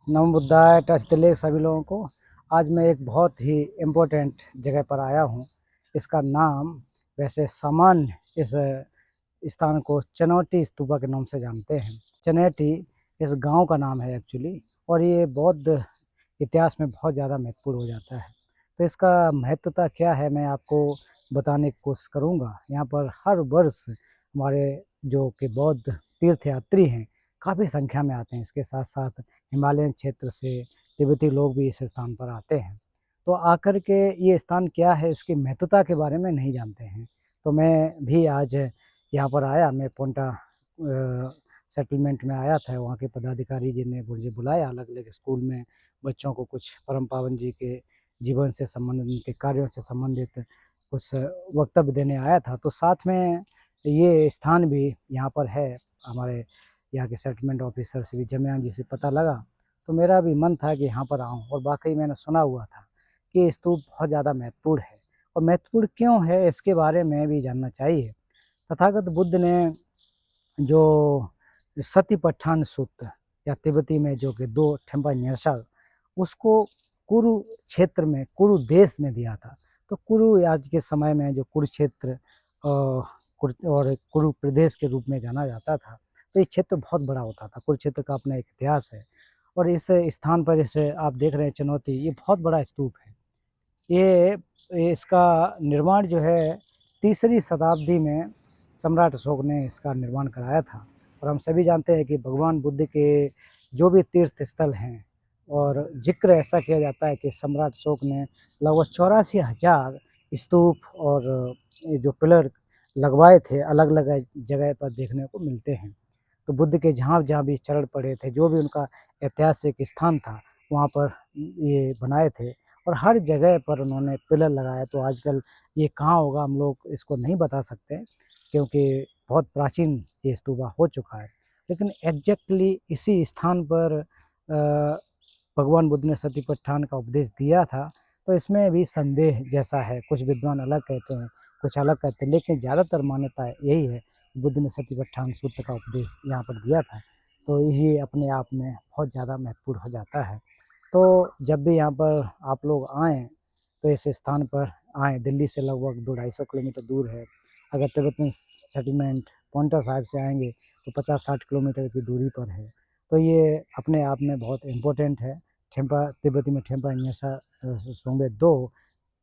NaMo बुद्धाय touch the lake सभी लोगों को। आज मैं एक बहुत ही इम्पोर्टेंट जगह पर आया हूँ। इसका नाम वैसे सामान्य इस स्थान को चनौती स्तूपा के नाम से जानते हैं। चनेटी इस गांव का नाम है एक्चुअली, और ये बौद्ध इतिहास में बहुत ज़्यादा महत्वपूर्ण हो जाता है। तो इसका महत्वता क्या है मैं आपको बताने की कोशिश करूँगा। यहाँ पर हर वर्ष हमारे जो कि बौद्ध तीर्थयात्री हैं काफ़ी संख्या में आते हैं। इसके साथ साथ हिमालयन क्षेत्र से तिब्बती लोग भी इस स्थान पर आते हैं। तो आकर के ये स्थान क्या है, इसकी महत्वता के बारे में नहीं जानते हैं। तो मैं भी आज यहाँ पर आया, मैं पोंटा सेटलमेंट में आया था। वहाँ के पदाधिकारी जी ने मुझे बुलाया, अलग-अलग स्कूल में बच्चों को कुछ परम पावन जी के जीवन से संबंधित, उनके कार्यों से संबंधित कुछ वक्तव्य देने आया था। तो साथ में ये स्थान भी यहाँ पर है। हमारे यहाँ के सेटलमेंट ऑफिसर श्री जमयान जी से पता लगा, तो मेरा भी मन था कि यहाँ पर आऊँ। और वाक़ई मैंने सुना हुआ था कि ये स्तूप बहुत ज़्यादा महत्वपूर्ण है, और महत्वपूर्ण क्यों है इसके बारे में भी जानना चाहिए। तथागत बुद्ध ने जो सतिपट्ठान सूत्र या तिब्बती में जो कि 2 ठेम्पा न्यासा, उसको कुरु क्षेत्र में, कुरु देश में दिया था। तो कुरु आज के समय में जो कुरुक्षेत्र और कुरु प्रदेश के रूप में जाना जाता था। तो ये क्षेत्र बहुत बड़ा होता था। कुरुक्षेत्र का अपना एक इतिहास है, और इस स्थान पर जैसे आप देख रहे हैं चनौती, ये बहुत बड़ा स्तूप है। ये इसका निर्माण जो है 3री शताब्दी में सम्राट अशोक ने इसका निर्माण कराया था। और हम सभी जानते हैं कि भगवान बुद्ध के जो भी तीर्थ स्थल हैं, और जिक्र ऐसा किया जाता है कि सम्राट अशोक ने लगभग 84,000 स्तूप और ये जो पिलर लगवाए थे, अलग-अलग जगह पर देखने को मिलते हैं। तो बुद्ध के जहाँ-जहाँ भी चरण पड़े थे, जो भी उनका ऐतिहासिक स्थान था, वहाँ पर ये बनाए थे, और हर जगह पर उन्होंने पिलर लगाया। तो आजकल ये कहाँ होगा हम लोग इसको नहीं बता सकते, क्योंकि बहुत प्राचीन ये स्तूपा हो चुका है। लेकिन एग्ज़ैक्टली इसी स्थान पर भगवान बुद्ध ने सतिपट्ठान का उपदेश दिया था। तो इसमें भी संदेह जैसा है, कुछ विद्वान अलग कहते हैं, कुछ अलग कहते हैं, लेकिन ज़्यादातर मान्यता यही है, बुद्ध ने सतिपट्ठान सूत्र का उपदेश यहाँ पर दिया था। तो ये अपने आप में बहुत ज़्यादा महत्वपूर्ण हो जाता है। तो जब भी यहाँ पर आप लोग आएँ, तो इस स्थान पर आएँ। दिल्ली से लगभग 2-250 किलोमीटर दूर है। अगर तिब्बतन सेटलमेंट पांवटा साहिब से आएँगे तो 50-60 किलोमीटर की दूरी पर है। तो ये अपने आप में बहुत इम्पोर्टेंट है। ठेम्पा तिब्बती में ठेम्पा न्यासा सोंगे 2,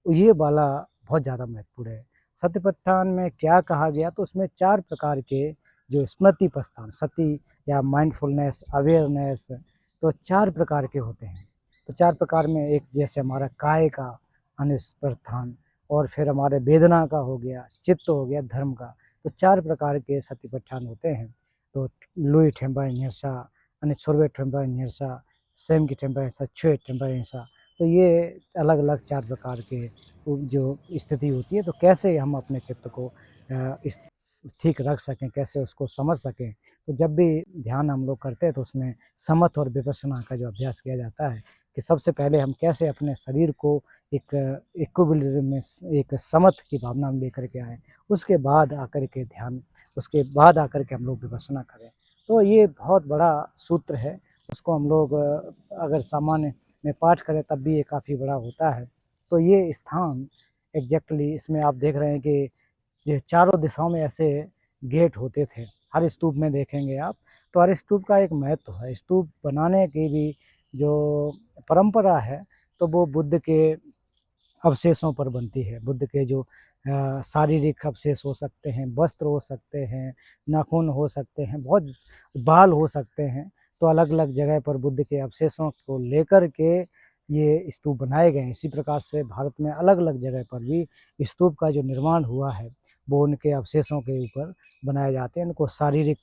ये वाला बहुत ज़्यादा महत्वपूर्ण है। सतिपट्ठान में क्या कहा गया, तो उसमें 4 प्रकार के जो स्मृति प्रस्थान, सति या माइंडफुलनेस, अवेयरनेस, तो 4 प्रकार के होते हैं। तो 4 प्रकार में एक जैसे हमारा काय का अनुस्प्रस्थान, और फिर हमारे वेदना का हो गया, चित्त हो गया, धर्म का। तो 4 प्रकार के सतिपट्ठान होते हैं। तो लुई ठेम्पा न्यासा, सोरबे ठेम्पा न्यासा, सेम की ठेम्पा न्यासा, छुए ठेम्पा न्यासा। तो ये अलग-अलग 4 प्रकार के जो स्थिति होती है। तो कैसे हम अपने चित्त को इस ठीक रख सकें, कैसे उसको समझ सकें। तो जब भी ध्यान हम लोग करते हैं, तो उसमें समत और विपश्यना का जो अभ्यास किया जाता है, कि सबसे पहले हम कैसे अपने शरीर को एक इक्विलिब्रियम में, एक समत की भावना में लेकर के आएँ। उसके बाद आकर के ध्यान, उसके बाद आकर के हम लोग विपश्यना करें। तो ये बहुत बड़ा सूत्र है। उसको हम लोग अगर सामान्य में पाठ करें तब भी ये काफ़ी बड़ा होता है। तो ये स्थान एग्ज़ैक्टली इसमें आप देख रहे हैं कि ये चारों दिशाओं में ऐसे गेट होते थे। हर स्तूप में देखेंगे आप, तो हर स्तूप का एक महत्व है। स्तूप बनाने की भी जो परंपरा है, तो वो बुद्ध के अवशेषों पर बनती है। बुद्ध के जो शारीरिक अवशेष हो सकते हैं, वस्त्र हो सकते हैं, नाखून हो सकते हैं, बहुत बाल हो सकते हैं। तो अलग-अलग जगह पर बुद्ध के अवशेषों को लेकर के ये स्तूप बनाए गए हैं। इसी प्रकार से भारत में अलग-अलग जगह पर भी स्तूप का जो निर्माण हुआ है, वो उनके अवशेषों के ऊपर बनाए जाते हैं। इनको शारीरिक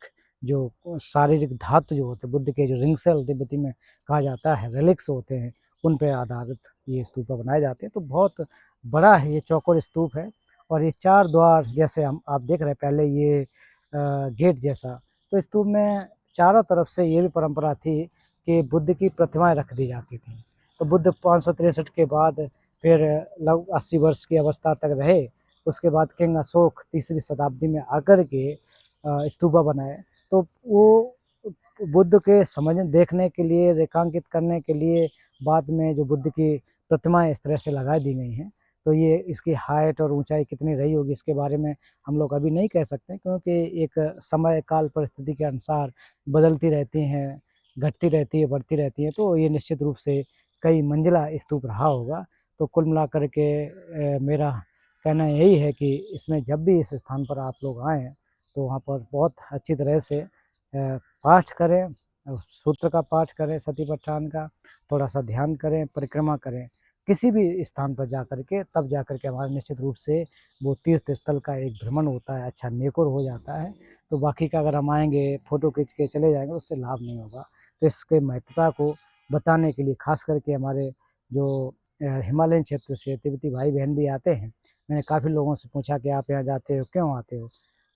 धातु जो होते हैं, बुद्ध के जो रिंगसेल तिब्बती में कहा जाता है, रेलिक्स होते हैं, उन पे आधारित ये स्तूप बनाए जाते हैं। तो बहुत बड़ा है, ये चौकोर स्तूप है, और ये 4 द्वार जैसे हम आप देख रहे हैं, पहले ये गेट जैसा। तो स्तूप में चारों तरफ से ये भी परंपरा थी कि बुद्ध की प्रतिमाएँ रख दी जाती थीं। तो बुद्ध 563 के बाद फिर लगभग 80 वर्ष की अवस्था तक रहे। उसके बाद किंग अशोक 3री शताब्दी में आकर के स्तूपा बनाए। तो वो बुद्ध के देखने के लिए, रेखांकित करने के लिए बाद में जो बुद्ध की प्रतिमाएँ इस तरह से लगा दी गई हैं, तो ये इसकी हाइट और ऊँचाई कितनी रही होगी इसके बारे में हम लोग अभी नहीं कह सकते, क्योंकि एक समय काल परिस्थिति के अनुसार बदलती रहती हैं, घटती रहती है, बढ़ती रहती है, तो ये निश्चित रूप से कई मंजिला स्तूप रहा होगा। तो कुल मिलाकर के मेरा कहना यही है कि इसमें जब भी इस स्थान पर आप लोग आएँ, तो वहाँ पर बहुत अच्छी तरह से पाठ करें, सूत्र का पाठ करें, सतिपट्ठान का, थोड़ा-सा ध्यान करें, परिक्रमा करें। किसी भी स्थान पर जाकर के तब जाकर के हमारा निश्चित रूप से वो तीर्थ स्थल का एक भ्रमण होता है, अच्छा नेकोर हो जाता है। तो बाकी का अगर हम आएँगे, फ़ोटो खींच के चले जाएँगे, उससे लाभ नहीं होगा। तो इसके महत्ता को बताने के लिए ख़ास करके हमारे जो हिमालयन क्षेत्र से तिब्बती भाई-बहन भी आते हैं। मैंने काफ़ी लोगों से पूछा कि आप यहाँ जाते हो, क्यों आते हो?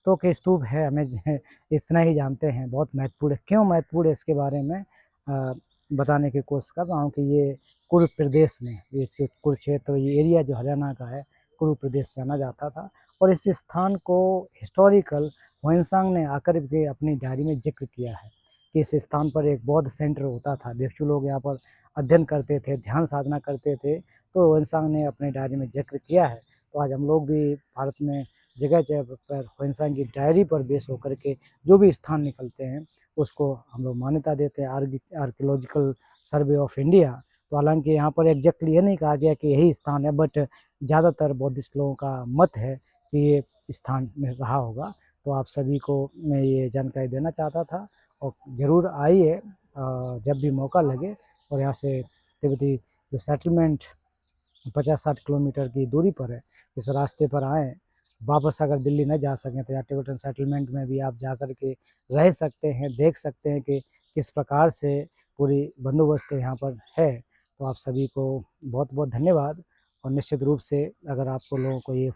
तो कि स्तूप है, हमें इतना ही जानते हैं, बहुत महत्वपूर्ण है। क्यों महत्वपूर्ण है इसके बारे में बताने की कोशिश कर रहा हूँ कि ये कुरु प्रदेश में, ये जो कुरुक्षेत्र ये एरिया जो हरियाणा का है, कुरु प्रदेश जाना जाता था और इस स्थान को हिस्टोरिकल ह्वेनसांग ने आकर के अपनी डायरी में ज़िक्र किया है कि इस स्थान पर एक बौद्ध सेंटर होता था। भिक्षु लोग यहाँ पर अध्ययन करते थे, ध्यान साधना करते थे, तो ह्वेनसांग ने अपनी डायरी में ज़िक्र किया है। तो आज हम लोग भी भारत में जगह-जगह पर ह्वेनसांग की डायरी पर बेस होकर के जो भी स्थान निकलते हैं, उसको हम लोग मान्यता देते हैं। आर्कियोलॉजिकल सर्वे ऑफ इंडिया, तो हालाँकि यहाँ पर एग्ज़ैक्टली ये नहीं कहा गया कि यही स्थान है, बट ज़्यादातर बौद्धिस्ट लोगों का मत है कि ये स्थान में रहा होगा। तो आप सभी को मैं ये जानकारी देना चाहता था और ज़रूर आइए जब भी मौका लगे और यहाँ से तिब्बती जो सेटलमेंट 50-60 किलोमीटर की दूरी पर है, इस रास्ते पर आएँ। वापस अगर दिल्ली न जा सकें तो यहाँ टिबेटन सेटलमेंट में भी आप जाकर के रह सकते हैं, देख सकते हैं कि किस प्रकार से पूरी बंदोबस्त यहाँ पर है। तो आप सभी को बहुत-बहुत धन्यवाद और निश्चित रूप से अगर आपको लोगों को ये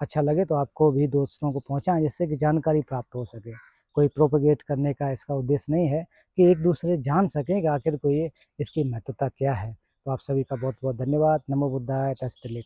अच्छा लगे तो आपको भी दोस्तों को पहुँचाएँ, जिससे कि जानकारी प्राप्त हो सके। कोई प्रोपेगेट करने का इसका उद्देश्य नहीं है कि एक-दूसरे जान सकें कि आखिर को ये इसकी महत्वता क्या है। तो आप सभी का बहुत-बहुत धन्यवाद। नमो बुद्धाय, तस्थलिक।